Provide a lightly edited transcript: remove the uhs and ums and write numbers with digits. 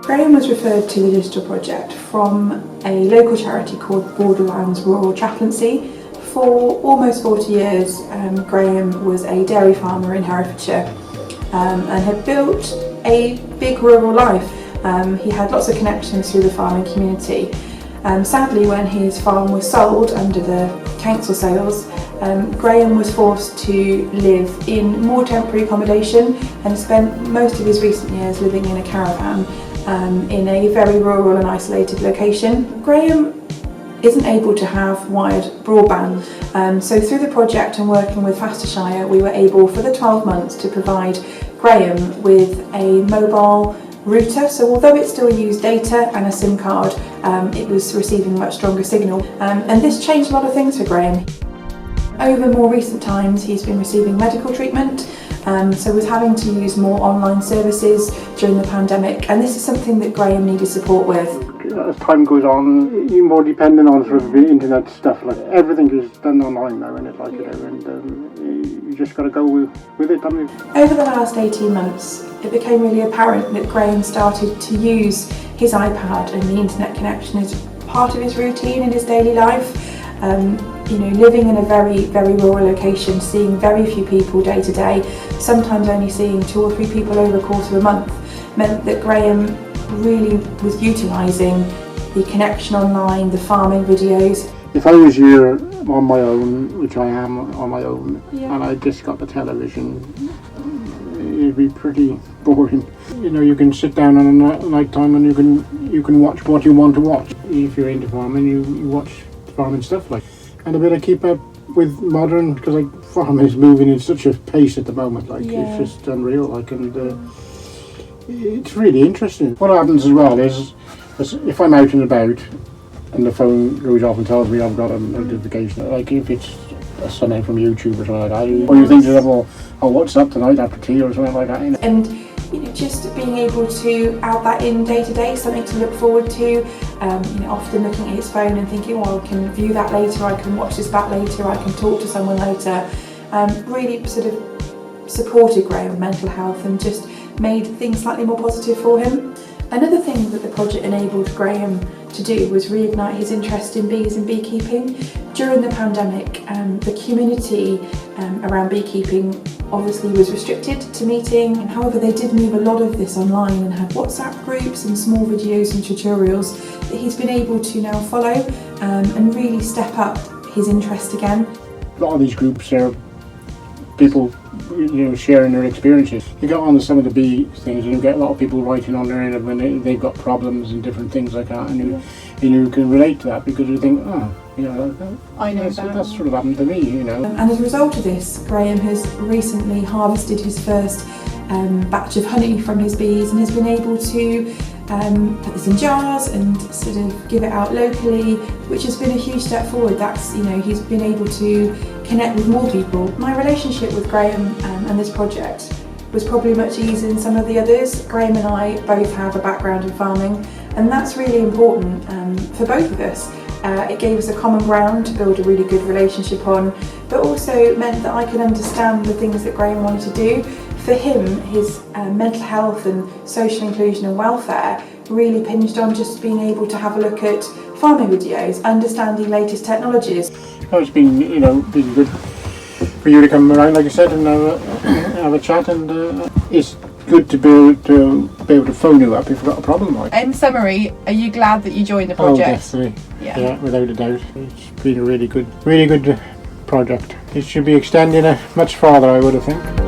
Graham was referred to the digital project from a local charity called Borderlands Rural Chaplaincy. For almost 40 years, Graham was a dairy farmer in Herefordshire and had built a big rural life. He had lots of connections through the farming community. Sadly, when his farm was sold under the council sales, Graham was forced to live in more temporary accommodation and spent most of his recent years living in a caravan in a very rural and isolated location. Graham isn't able to have wired broadband, so through the project and working with Fastershire, we were able for the 12 months to provide Graham with a mobile router. So although it still used data and a SIM card, it was receiving a much stronger signal, and this changed a lot of things for Graham. Over more recent times, he's been receiving medical treatment, so was having to use more online services during the pandemic, and this is something that Graham needed support with. As time goes on, you're more dependent on sort of the internet stuff. Like everything is done online now, and you just got to go with it. Haven't you? Over the last 18 months, it became really apparent that Graham started to use his iPad and the internet connection as part of his routine in his daily life. Living in a very, very rural location, seeing very few people day to day, sometimes only seeing 2 or 3 people over the course of a month, meant that Graham really was utilising the connection online, the farming videos. If I was here on my own, which I am on my own, and I just got the television, it'd be pretty boring. You can sit down on a night time and you can watch what you want to watch. If you're into farming, you watch farming stuff and a bit of keep up with modern, because farming is moving in such a pace at the moment. It's just unreal. And it's really interesting. What happens as well is if I'm out and about and the phone goes off and tells me I've got a notification, like if it's something from YouTube or something like that, or you think to them, I'll watch that tonight after tea or something like that. And just being able to add that in day to day, something to look forward to. Often looking at his phone and thinking, I can view that later, I can watch this back later, I can talk to someone later. Really sort of supported Graham's mental health and just made things slightly more positive for him. Another thing that the project enabled Graham to do was reignite his interest in bees and beekeeping. During the pandemic, the community around beekeeping obviously was restricted to meeting. However, they did move a lot of this online and had WhatsApp groups and small videos and tutorials that he's been able to now follow and really step up his interest again. A lot of these groups are people sharing their experiences. You get on to some of the bee things and you get a lot of people writing on there when they've got problems and different things like that, and you can relate to that because you think, I know that's sort of happened to me, And as a result of this, Graham has recently harvested his first batch of honey from his bees and has been able to put this in jars and sort of give it out locally, which has been a huge step forward. He's been able to connect with more people. My relationship with Graham and this project was probably much easier than some of the others. Graham and I both have a background in farming, and that's really important for both of us. It gave us a common ground to build a really good relationship on, but also meant that I could understand the things that Graham wanted to do. For him, his mental health and social inclusion and welfare really hinged on just being able to have a look at farming videos, understanding latest technologies. It's been, been good for you to come around, like I said, and have a chat, and it's good to be able to phone you up if you've got a problem. In summary, are you glad that you joined the project? Oh, definitely. Yeah, without a doubt. It's been a really good project. It should be extending much farther, I would have think.